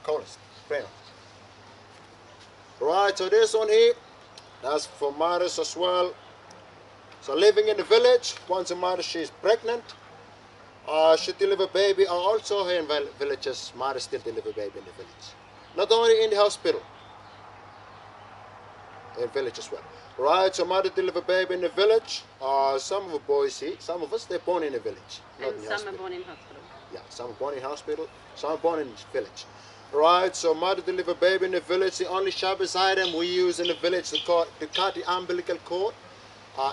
coolest. Crane. Right, so this one here, that's for mothers as well. So living in the village, once a mother she's pregnant, she deliver baby, or also here in villages, mothers still deliver baby in the village. Not only in the hospital, in village as well. Right, so mother deliver baby in the village. Some of the boys here, some of us, they're born in the village. Not in the some are born in hospital. Yeah, some are born in hospital, some are born in the village. Right, so mother deliver baby in the village. The only sharpest item we use in the village to cut the umbilical cord.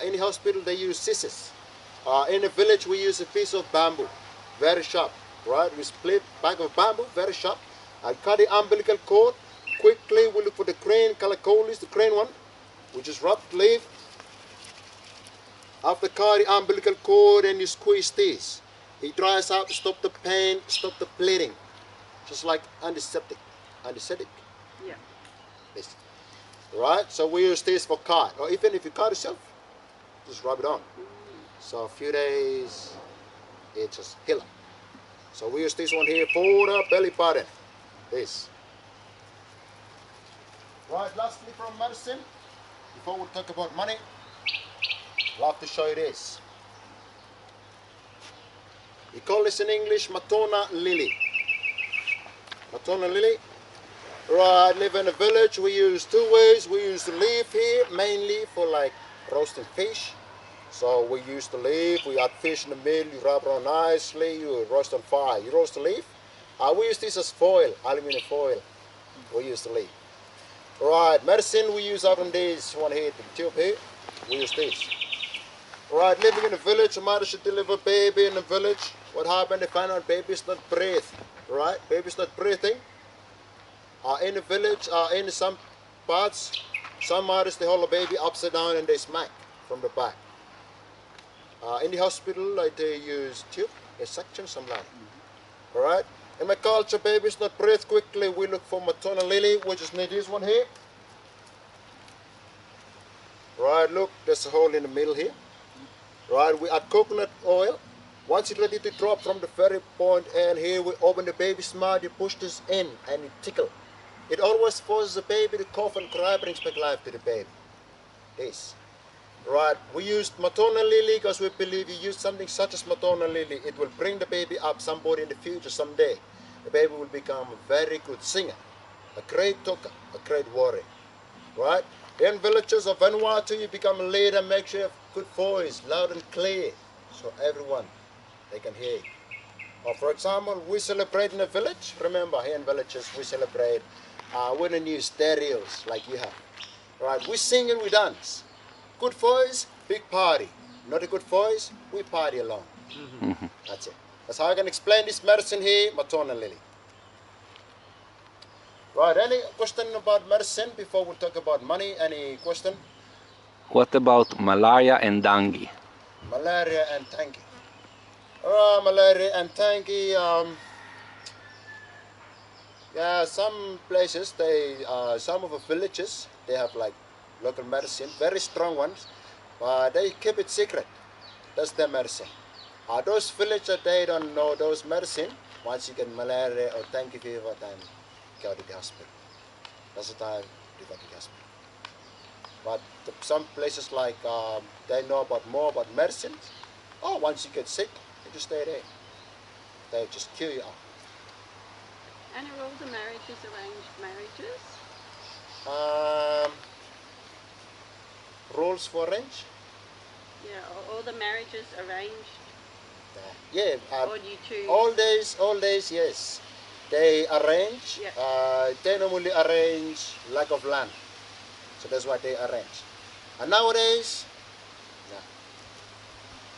In the hospital they use scissors. In the village we use a piece of bamboo, very sharp. Right, we split back of bamboo, very sharp. I cut the umbilical cord. Quickly we look for the crane, calacolis, the crane one. We just rub the leaf. After cut the umbilical cord and you squeeze this. It dries out, stop the pain, stop the bleeding. Just like antiseptic. Anesthetic. Yeah. This. Right? So we use this for cut. Or even if you cut yourself, just rub it on. So a few days, it just heal up. So we use this one here for the belly button. This. Right, lastly from medicine, before we talk about money, I'd love to show you this. We call this in English Matona lily. Matona lily. Right, live in a village. We use two ways. We use the leaf here mainly for like roasting fish. So we use the leaf, we add fish in the middle, you rub it on nicely, you roast on fire. You roast the leaf. We use this as foil, aluminum foil. We use the leaf. Right, medicine we use out on this one here, the tube here. We use this. Right, living in a village, a mother should deliver baby in the village. What happened? They find out baby's not breathing. Right, baby's not breathing. In the village, in some parts, some mothers they hold a baby upside down and they smack from the back. In the hospital, like they use tube, a suction, some like. Alright? In my culture, babies not breathe quickly. We look for Matona lily, which is this one here. Right, look, there's a hole in the middle here. Right, we add coconut oil. Once it's ready to drop from the very point, and here we open the baby's mouth, you push this in and it tickle. It always forces the baby to cough and cry, brings back life to the baby. This. Right, we used Matona lily because we believe you use something such as Matona lily, it will bring the baby up somebody in the future someday. The baby will become a very good singer, a great talker, a great warrior. Right? In villages of Vanuatu, you become a leader, make sure you have good voice, loud and clear, so everyone, they can hear you. Or for example, we celebrate in a village. Remember, here in villages, we celebrate with the new stereos like you have. Right, we sing and we dance. Good voice, big party. Not a good voice, we party alone. That's it. That's how I can explain this medicine here, Matona lily. Right, any question about medicine before we talk about money? Any question? What about malaria and dengue? Malaria and dengue. Malaria and dengue, yeah, some places, some of the villages, they have like local medicine, very strong ones, but they keep it secret. That's their medicine. Those villages, they don't know those medicine. Once you get malaria or dengue fever, then go to the hospital. That's the time you go to the hospital. But some places like, they know more about medicine. Oh, once you get sick, you just stay there. They just cure you up. And are all the marriages arranged marriages? Rules for arrange? Yeah, are all the marriages arranged? Yeah. Or do you choose? All days, yes. They arrange. Yeah. They normally arrange lack of land. So that's why they arrange. And nowadays,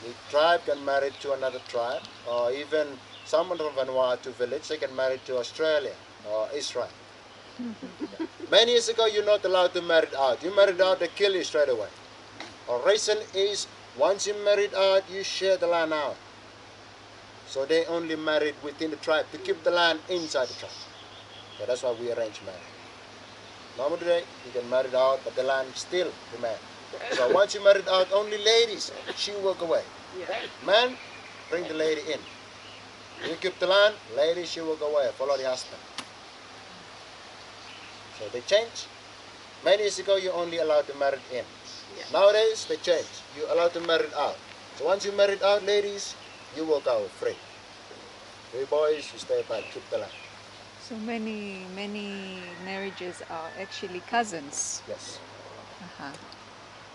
the tribe can marry to another tribe, or even someone from Vanuatu village, they can marry to Australia or Israel. Many years ago, you're not allowed to marry out. You married out, they kill you straight away. Or reason is, once you married out, you share the land out. So they only married within the tribe to keep the land inside the tribe. So that's why we arrange marriage. Normally today, you can marry out, but the land still remains. So once you married out, only ladies, she walk away. Yeah. Man, bring the lady in. You keep the land, lady, she walk away, follow the husband. So they change. Many years ago, you're only allowed to marry in. Yeah. Nowadays, they change. You're allowed to marry out. So once you married out, ladies, you walk out free. We boys, you stay back, keep the land. So many marriages are actually cousins. Yes. Uh-huh.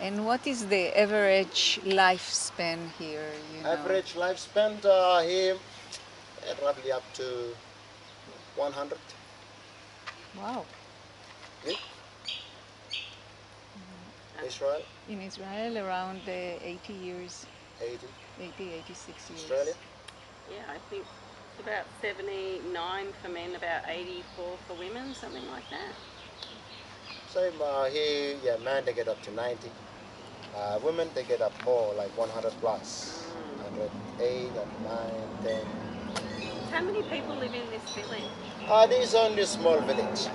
And what is the average lifespan here? Average lifespan here, roughly up to 100. Wow. Yeah. Israel, In Israel, around 80 years, 80. 86 years. Australia, Yeah, I think it's about 79 for men, about 84 for women, something like that. same here, yeah, man, they get up to 90. Women, they get up more, like 100 plus. 108, 9, 10. How many people live in this village? This is only a small village.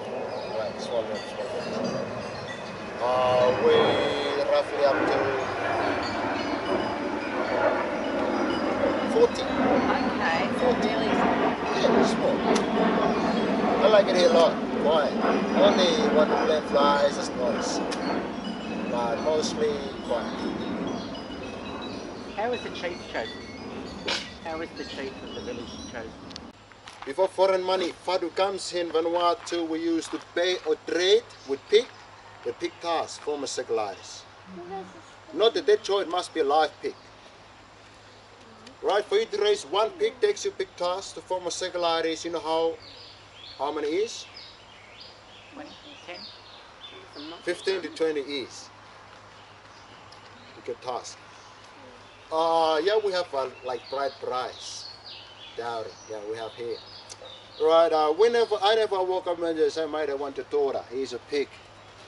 Right, small village. We roughly up to 40. Okay, so really small. Yeah, small. I like it here a lot. Quiet. Only when the plane flies, it's noise. But mostly quiet. How is the chief chosen? How is the chief of the village chosen? Before foreign money, Fadu comes in Vanuatu, we used to pay or trade with pig. The pig task, former secularis. Not a dead choice, it must be a live pig. Right, for you to raise one pig takes you pig task to former secularis. You know how many is? 20, 10? 15 to 20 is. You get task. Yeah, we have like bride price. Dowry, yeah, we have here. Right, I never walk up and say, mate, I want a daughter. He's a pig.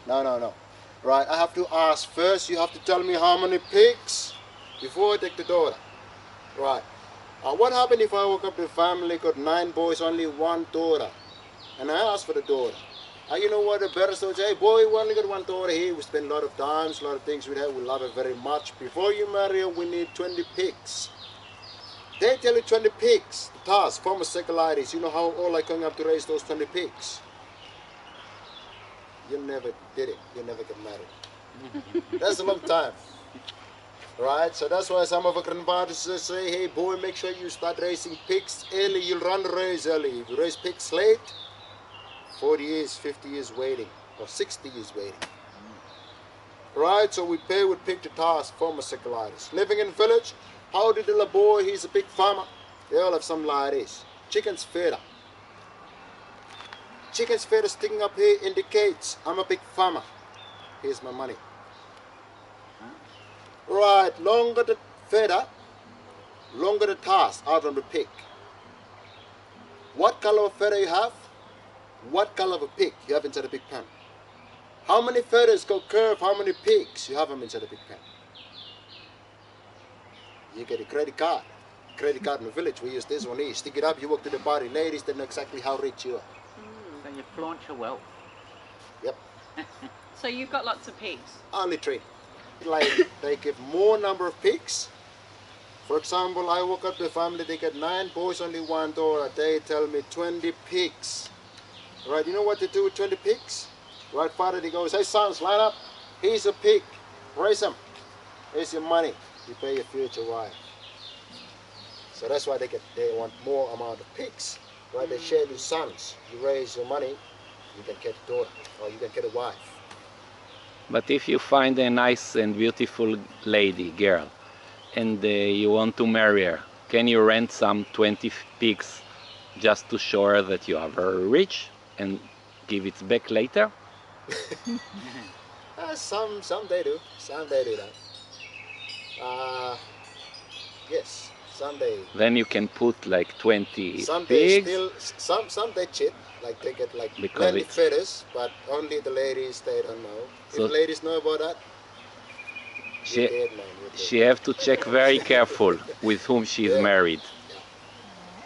No. Right, I have to ask first. You have to tell me how many pigs before I take the daughter. Right. What happened if I woke up to a family, got 9 boys, only 1 daughter, and I asked for the daughter? You know what the parents would say? Hey, boy, we only got 1 daughter here. We spend a lot of times, a lot of things with her. We love her very much. Before you marry her, we need 20 pigs. They tell you 20 pigs. The task, former secularis. You know how all are going up to raise those 20 pigs? You never did it. You never get married. That's a long time. Right? So that's why some of our grandfathers say, hey boy, make sure you start raising pigs early. You'll run the race early. If you raise pigs late, 40 years, 50 years waiting, or 60 years waiting. Right? So we pay with pig to task, former secularis. Living in village, how did the little boy, he's a big farmer. They all have some like this. Chicken's feather. Chicken's feather sticking up here indicates I'm a big farmer. Here's my money. Right, longer the feather, longer the task out on the pig. What color of feather you have? What color of a pig you have inside a big pen? How many feathers go curve? How many pigs you have them inside a big pen? You get a credit card. Credit card in the village, we use this one here. Stick it up, you walk to the party. Ladies, they know exactly how rich you are. So you flaunt your wealth. Yep. So you've got lots of pigs. Only 3. Like they give more number of pigs. For example, I woke up the family, they get 9 boys, only 1 daughter. They tell me 20 pigs. Right, you know what to do with 20 pigs? Right, father, he goes, hey sons, line up. He's a pig. Raise him. Here's your money. You pay your future wife. So that's why they want more amount of pigs. Right, they share your sons. You raise your money, you can get a daughter, or you can get a wife. But if you find a nice and beautiful lady, girl, and you want to marry her, can you rent some 20 pigs just to show her that you are very rich and give it back later? Some they do. Some they do that. Yes, some they. Then you can put like 20 Some they pigs. still. Some they cheat. Like they get like Because plenty it's- feathers, but only the ladies they don't know. So- If ladies know about that, She, you're dead, man. You're dead. she have to check very careful with whom she is Yeah. married.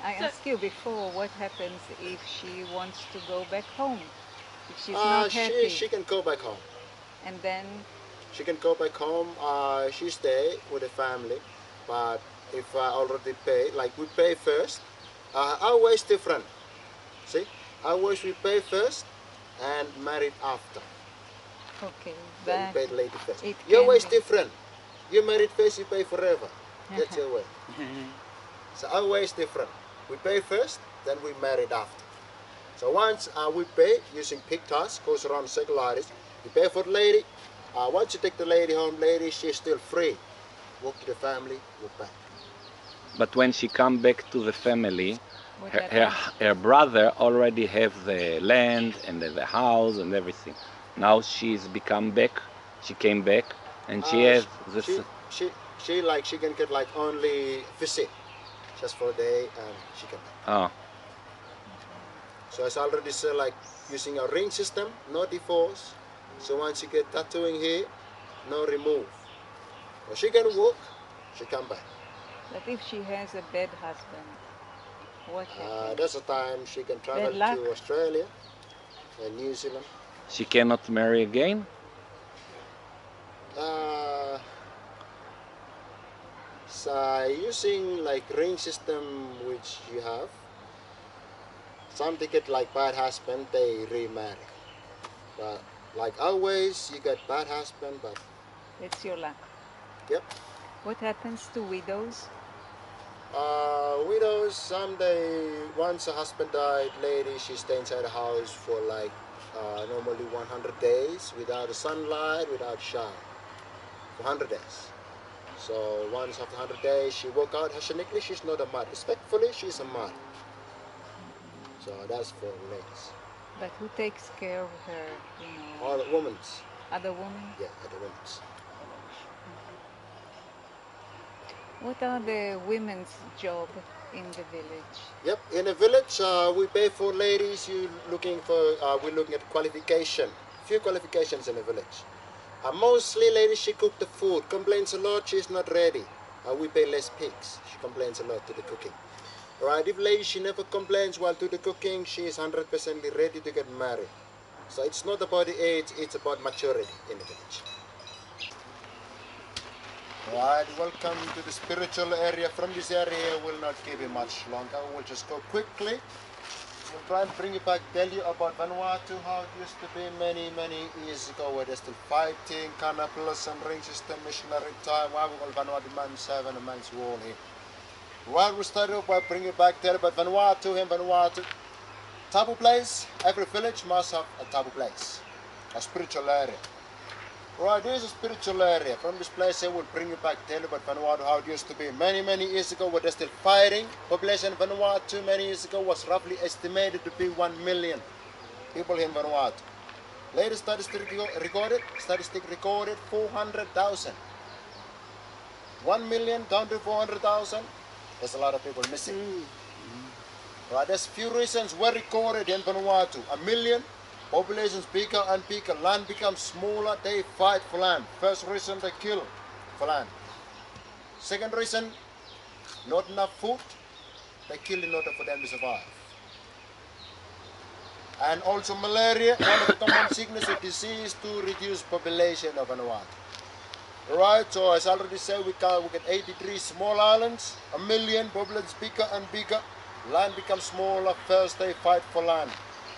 I asked you before, what happens if she wants to go back home? If she's not happy? she can go back home. And then, She can go back home. She stay with the family, but if I already pay, like we pay first, always different. See, always we pay first, and married after. Okay, Then you but pay the lady first. it Your can way is be. different. You married first, you pay forever. That's your way. So our way is different. We pay first, then we married after. So once we pay using pig toss, goes around circle like this. You pay for the lady. Once you take the lady home, lady, she's still free. Walk to the family, walk back. But when she come back to the family, What her, happens? her brother already have the land and the house and everything. Now she's become back. She came back, and she has this. She can get like only visit just for a day and she can back. Oh, So it's already said like using a ring system, no divorce. So once you get tattooing here, no remove. Well, she can walk, she come back. But if she has a bad husband, what happens? That's the time she can travel Bad luck. to Australia and New Zealand. she cannot marry again. So using like ring system which you have, some they get like bad husband, they remarry. But like always, you get bad husband, but It's your luck. yep. What happens to widows? Widows, someday, once a husband died, lady, she stay inside the house for like normally 100 days without the sunlight, without shower, for 100 days. So once after 100 days, she walk out hygienically, she's not a mother. Respectfully, she's a mother. So that's for ladies. But who takes care of her, All the women's, other women? yeah, the women's. What are the women's job in the village? Yep, in the village, we pay for ladies. We're looking at qualification. Few qualifications in the village. Mostly ladies, she cook the food. Complains a lot, she's not ready. We pay less pigs. She complains a lot to the cooking. Right, if lady, she never complains while to the cooking, she is 100% ready to get married. So it's not about the age, it's about maturity in the village. Right, welcome to the spiritual area. From this area, we'll not keep it much longer. We'll just go quickly. We'll try and bring you back, tell you about Vanuatu, how it used to be many years ago, where they're still fighting, cannibalism, ring system, missionary time. Why we call Vanuatu man's 7 and man's wall here. Well, we started off by bringing you back, tell you about Vanuatu and Vanuatu. Tabu place, every village must have a tabu place, a spiritual area. Right, this is a spiritual area. From this place here, we'll bring you back, tell you about Vanuatu, how it used to be many years ago, where they're still fighting. Population in Vanuatu many years ago was roughly estimated to be 1 million people in Vanuatu. Latest statistic recorded 400,000. 1 million down to 400,000. There's a lot of people missing. Right, there's few reasons were recorded in Vanuatu. 1 million. Population's bigger and bigger, land becomes smaller, they fight for land. First reason, they kill for land. Second reason, not enough food, they kill in order for them to survive. And also malaria, one of the common sickness or disease to reduce population of Vanuatu. Right, so as I already said, we get 83 small islands, 1 million, population's bigger and bigger, land becomes smaller, first they fight for land.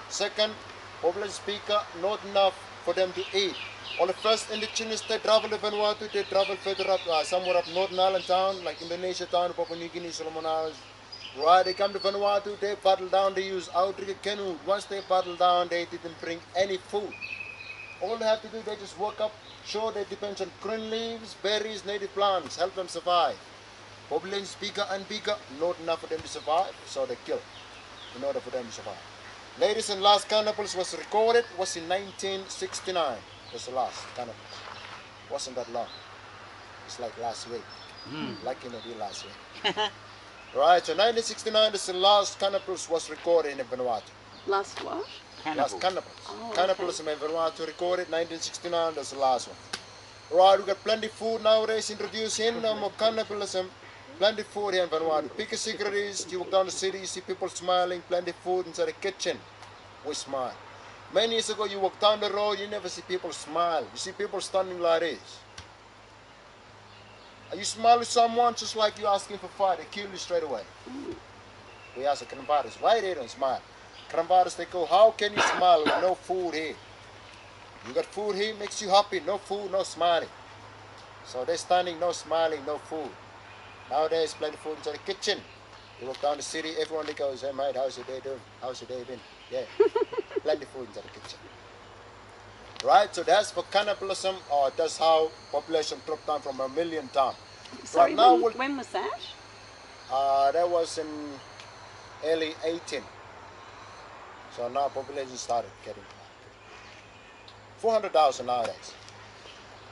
Second, population bigger, not enough for them to eat. On the first indigenous, they travel to Vanuatu, they travel further up, somewhere up Northern Island town, like Indonesia town, Papua New Guinea, Solomon Islands. Right, they come to Vanuatu, they paddle down, they use outrigger canoe. Once they paddle down, they didn't bring any food. All they have to do, they just walk up, sure they depend on green leaves, berries, native plants, help them survive. Population is bigger and bigger, not enough for them to survive, so they kill in order for them to survive. Latest and last cannibals was recorded was in 1969. Was the last cannibals. Wasn't that long. It's like last week. Like in the last week. Right, so 1969 is the last cannibals was recorded in Vanuatu. Last what? Last cannibals. Oh, Cannibalism in Vanuatu recorded 1969, that's the last one. Right, we got plenty food nowadays introduced in, no more cannibalism. Plenty food here in Vanuatu. Biggest secret is you walk down the city, you see people smiling, plenty food inside the kitchen. We smile. Many years ago you walk down the road, you never see people smile. You see people standing like this. You smile with someone just like you asking for fight, they kill you straight away. We ask the Canadians, why they don't smile? grandfathers, they go, how can you smile with no food here? You got food here, makes you happy. No food, no smiling. So they're standing, no smiling, no food. Nowadays, plenty of food inside the kitchen. You walk down the city, everyone they goes, hey mate, how's your day doing? How's your day been? Yeah, plenty of food inside the kitchen. Right, so that's for cannibalism, or that's how population dropped down from 1 million down. Sorry, Right now, when was that? that was in early 18. So now population started getting 400,000 nowadays.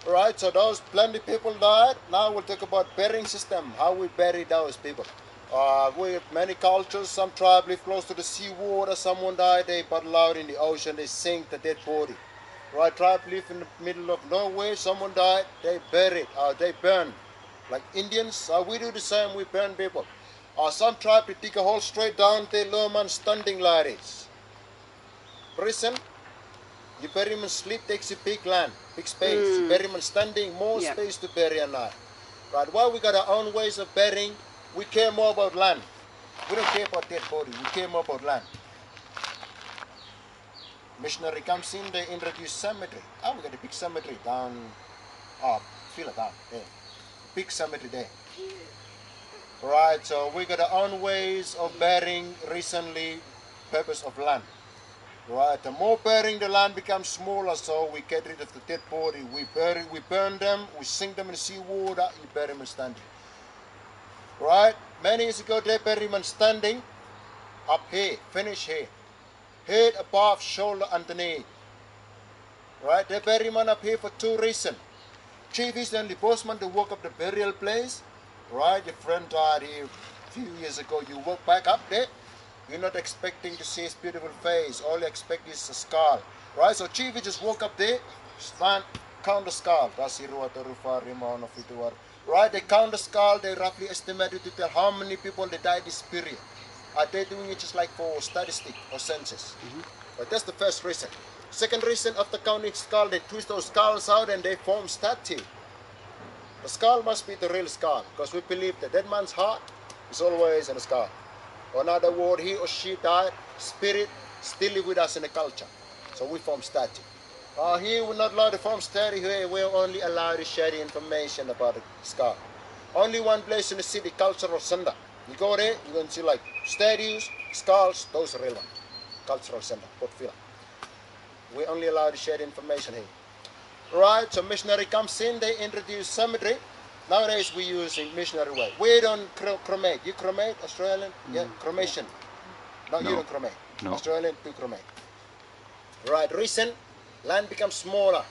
Right, so those plenty people died. Now we'll talk about burying system, how we bury those people. We have many cultures, some tribes live close to the sea water, someone died, they paddle out in the ocean, they sink the dead body. Right, tribe live in the middle of nowhere, someone died, they bury, they burn. Like Indians, we do the same, we burn people. Some tribe, they dig a hole straight down, they lower man standing like this. Prison, you bury him asleep, takes a big land, big space. You bury him standing, more space to bury a night. Right, while we got our own ways of burying, we care more about land. We don't care about dead body, we care more about land. Missionary comes in, they introduce cemetery. We got a big cemetery down, feel it down there. Big cemetery there. Right, so we got our own ways of burying recently, purpose of land. Right, the more burying, the land becomes smaller, so we get rid of the dead body. We burn them, we sink them in the sea water, we bury them standing. Right, many years ago they buried them standing, up here, finish here. Head above, shoulder underneath. Right, they bury them up here for two reasons. Chief is and the postman to walk up the burial place. Right, your friend died here a few years ago, you walk back up there. You're not expecting to see his beautiful face. All you expect is a skull. Right? So Chief just walk up there, stand, count the skull. Right? They count the skull, they roughly estimate to tell how many people they died this period. Are they doing it just like for statistic or census? But that's the first reason. Second reason, after counting skull, they twist those skulls out and they form statue. The skull must be the real skull, because we believe that dead man's heart is always in the skull. Or another word, he or she died, spirit still live with us in the culture. So we form statue. Here we're not allowed to form statue, here we're only allowed to share the information about the skull. Only one place in the city, cultural center. You go there, you're going to see like statues, skulls, those are real ones. Cultural center, Port Vila. We're only allowed to share the information here. Right, so missionary comes in, they introduce cemetery. Nowadays we use a missionary way. We don't cremate. You cremate, Australian? Yeah, cremation. No, you don't cremate. No. Australian do cremate. Right, reason, land becomes smaller.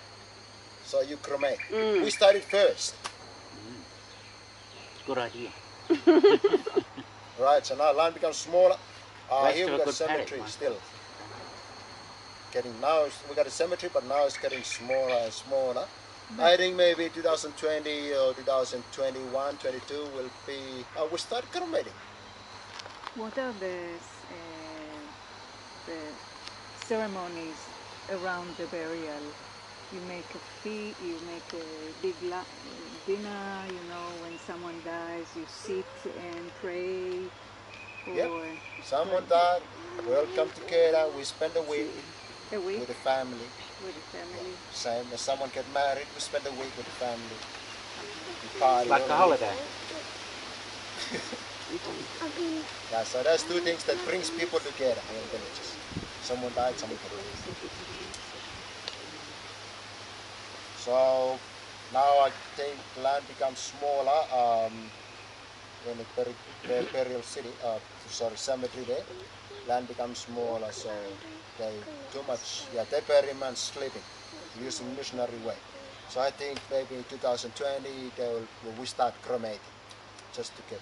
So you cremate. We started first. Good idea. Right, so now land becomes smaller. Here we got a good cemetery paddock, still. Now we got a cemetery, but now it's getting smaller and smaller. I think maybe 2020 or 2021, 22 will be, we'll start cremating. What are the ceremonies around the burial? You make a feast, you make a big dinner, you know, when someone dies, you sit and pray. Or Yep. Someone died, we all come together, we spend a week a week with the family. with the family. Same as someone get married, we spend a week with the family. We party Like a all week. holiday. Yeah, so that's two things that brings people together in villages. Someone died, someone get married. So now I think land becomes smaller when the burial city, cemetery there. Land becomes smaller, so they too much. Yeah, they bury man sleeping using missionary way. So I think maybe in 2020 we start cremating just to get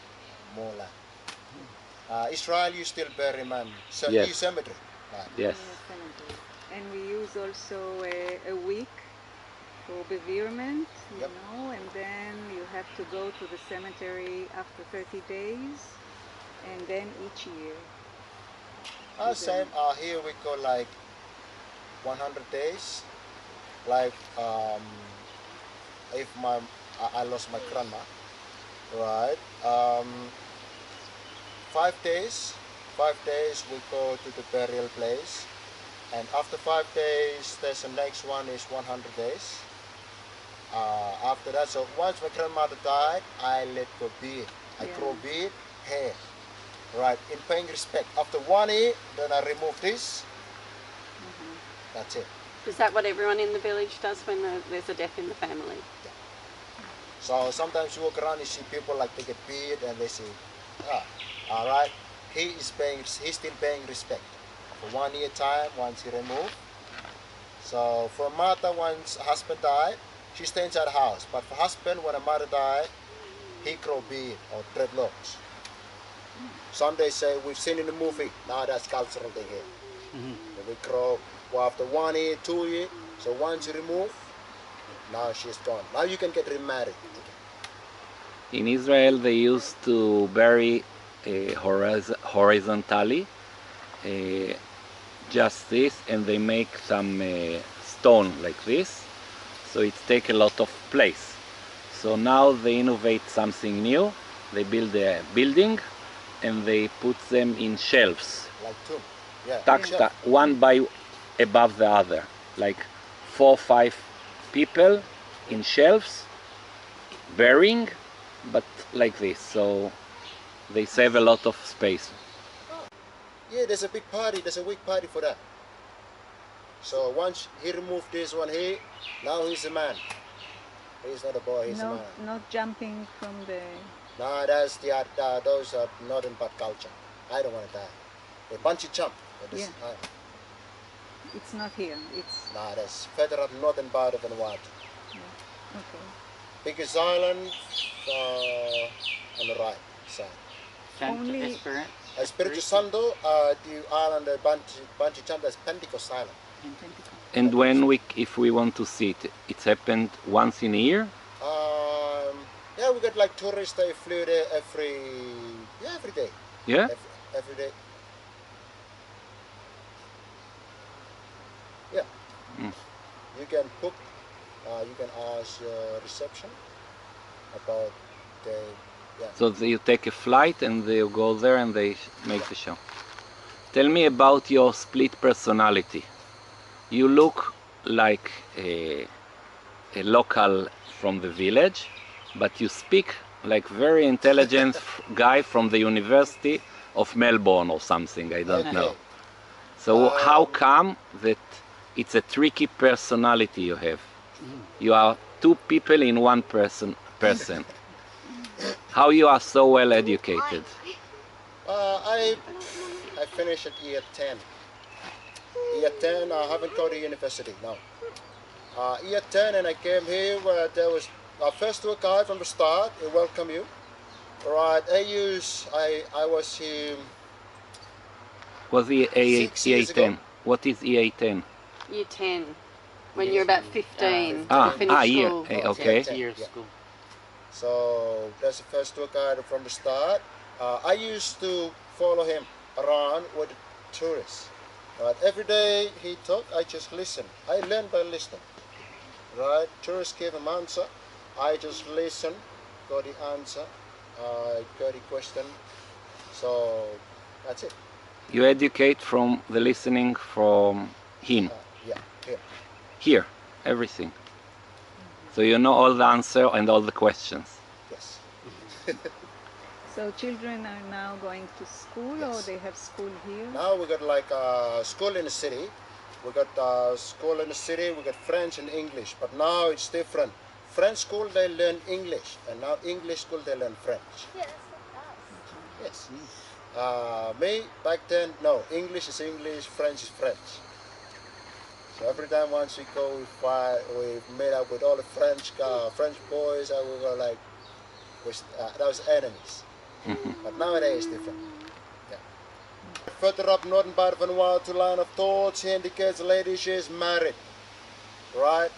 more land. Israel, you still bury man Yes. cemetery. Right. Yes. Cemetery. And we use also a week for bereavement, you Yep. know, and then you have to go to the cemetery after 30 days, and then each year. Same. Here we go like 100 days. Like if I lost my grandma, right? 5 days 5 days we go to the burial place, and after 5 days, there's the next one is 100 days. After that, so once my grandmother died, I let go beard. I grow beard, hair. Right, in paying respect. After 1 year, then I remove this. That's it. Is that what everyone in the village does when there's a death in the family? So sometimes you walk around, you see people like take a beard and they say, all right, he's still paying respect. For 1 year time, once he removed. So for mother, once husband died, she stays inside the house. But for husband, when a mother died, he grow beard or dreadlocks. Some they say, we've seen in the movie, now that's cultural thing here. We grow, well, after 1 year, 2 years, so once you remove, now she's gone. Now you can get remarried. In Israel, they used to bury horizontally, just this, and they make some stone like this, so it takes a lot of place. So now they innovate something new. They build a building and they put them in shelves, Like tomb. Yeah. one by above the other, like 4 or 5 people in shelves, burying, but like this, so they save a lot of space. Yeah, there's a big party, there's a big party for that. So once he removed this one here, now he's a man. He's not a boy, he's a man. Not jumping from the... No, that's those are northern part culture. I don't want to die. They bungee jump. It's not here, it's... Nah, that's further up northern part of Vanuatu. Okay. Biggest island on the right side. Only- Espiritu Santo, the island bungee jump, that's Pentecost Island. And if we want to see it, it's happened once in a year? Yeah, we got like tourists, they flew there every day. Yeah? Every day. Yeah. You can book, you can ask your reception about the, So you take a flight and you go there and they make the show. Tell me about your split personality. You look like a local from the village, but you speak like very intelligent guy from the University of Melbourne or something, I don't know. So how come that it's a tricky personality you have? You are 2 people in 1 person. How you are so well educated? I finished at year 10. Year 10, I haven't gone to university, no. Year 10 and I came here where there was our first tour guide from the start, he welcomed you. Right, I was here... Was the 6 years ago. EA10? What is EA10? Year 10, when you're about 15 year, to finish school. okay. 10, Year yeah. school. So that's the first tour guide from the start. I used to follow him around with the tourists. Right, every day he talked, I just listened. I learned by listening. Right, tourists gave him answer. I just listened, got the answer, got the question. So that's it. You educate from the listening from him. Yeah, here. Here, everything. So you know all the answer and all the questions. Yes. So children are now going to school or they have school here? Now we got like school in the city. We got school in the city, we got French and English, but now it's different. French school they learn English, and now English school they learn French. Yes. Me, back then, no, English is English, French is French. So every time once we go, we meet up with all the French boys, and we were like, that was enemies. But nowadays it's different. Yeah. Further up northern part of Vanuatu, line of thought, she indicates a lady, she is married. Right?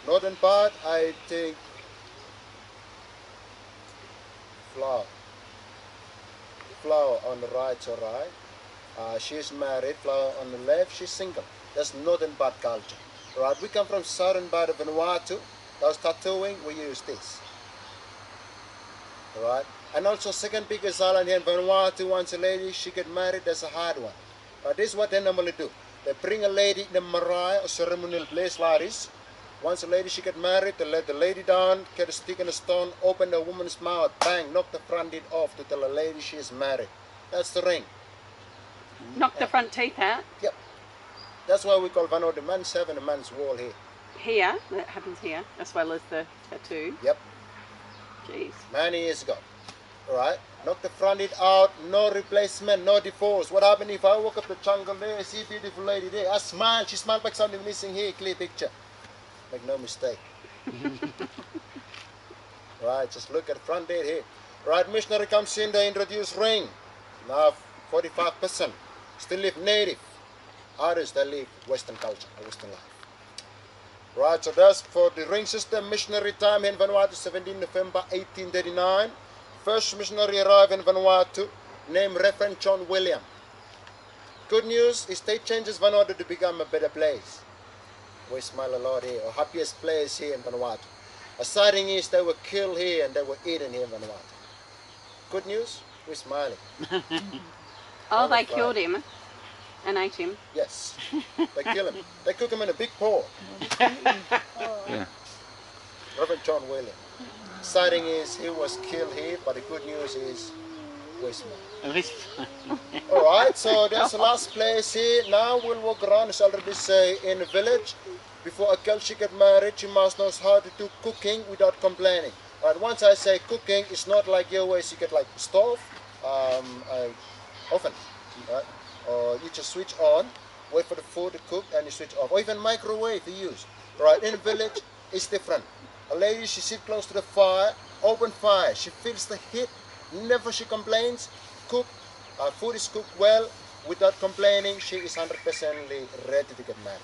Northern part, I think, flower on the right, so right. She's married, flower on the left, she's single. That's northern part culture. Right? We come from southern part of Vanuatu. Those tattooing, we use this. Right? And also second biggest island here in Vanuatu, once a lady, she get married, that's a hard one. But this is what they normally do. They bring a lady in the marae, a ceremonial place like this. Once a lady, she get married, they let the lady down, get a stick and a stone, open the woman's mouth, bang, knock the front teeth off to tell the lady she is married. That's the ring. Knock the front teeth out. Yep. That's why we call Vanuatu the man's heaven, the man's wall here. Here, that happens here, as well as the tattoo. Yep. Jeez. Many years ago. Alright? Knock the front teeth out, no replacement, no divorce. What happened if I walk up the jungle there, I see a beautiful lady there, I smile, she smiled back, something missing here, clear picture. Make no mistake. Right, just look at the front teeth here. Right, missionary comes in, they introduce ring. Now 45% still live native. Others they live Western culture, Western life. Right, so that's for the ring system. Missionary time in Vanuatu, 17 November 1839. First missionary arrived in Vanuatu, named Reverend John William. Good news, his state changes Vanuatu to become a better place. We smile a lot here, or happiest place here in Vanuatu. A sighting is they were killed here and they were eaten here in Vanuatu. Good news, we're smiling. Oh, they killed him and ate him. Yes, they kill him. They cook him in a big pot. Yeah. Reverend John William. Sighting is he was killed here, but the good news is we're smiling. Alright, so that's the last place here. Now we'll walk around, as I already say, in the village. Before a girl she get married, she must know how to do cooking without complaining. Right, once I say cooking, it's not like your way, you get like stove, oven, right? Or you just switch on, wait for the food to cook and you switch off. Or even microwave you use. Right, in the village, it's different. A lady, she sit close to the fire, open fire, she feels the heat, never she complains, cook, food is cooked well, without complaining, she is 100% ready to get married.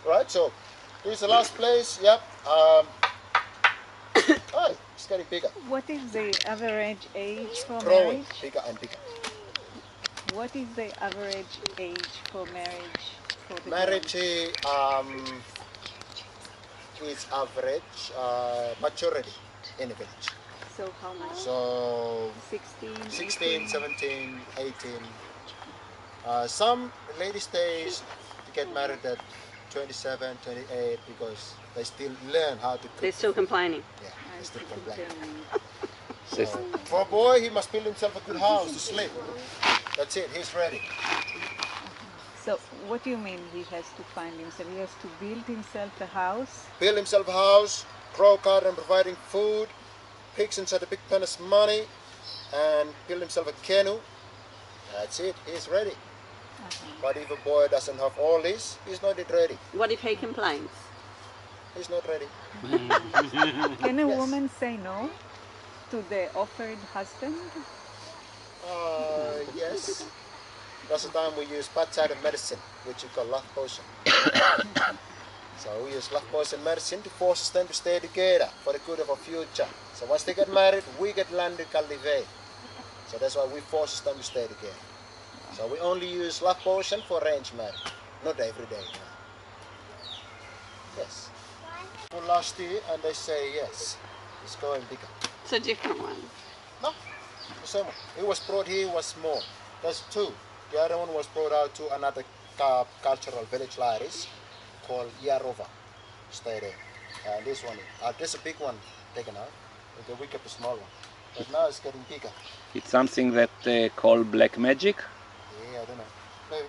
Right, so here's the last place, yep. Oh, it's getting bigger. What is the average age for Growing marriage? bigger and bigger. What is the average age for marriage? For the Marriage girls? is average maturity in the village. So how much? So 16, 16, 18? 17, 18. Some ladies stays to get married at 27, 28 because they still learn how to cook. They're still complaining. Yeah, I they still see complain. complaining. So, for a boy, he must build himself a good house to sleep. That's it, he's ready. So what do you mean he has to find himself? He has to build himself a house? Build himself a house, grow garden, providing food, pigs inside a big pen of money, and build himself a canoe. That's it, he's ready. But if a boy doesn't have all this, he's not yet ready. What if he complains? He's not ready. Can a Yes. woman say no to the offered husband? Yes. That's the time we use bad-sided medicine, which we call love potion. So we use love potion medicine to force them to stay together for the good of our future. So once they get married, we get land to cultivate. So that's why we force them to stay together. So we only use love potion for arranged marriage, not every day. Yes. For last year, and they say yes, it's going bigger. It's a different one. No, the same one. It was brought here, was small. That's two. The other one was brought out to another cultural village like this called Yarova. Stay there. And this one, there's a big one taken out. Okay, we kept a small one. But now it's getting bigger. It's something that called black magic. Yeah, I don't know. Maybe.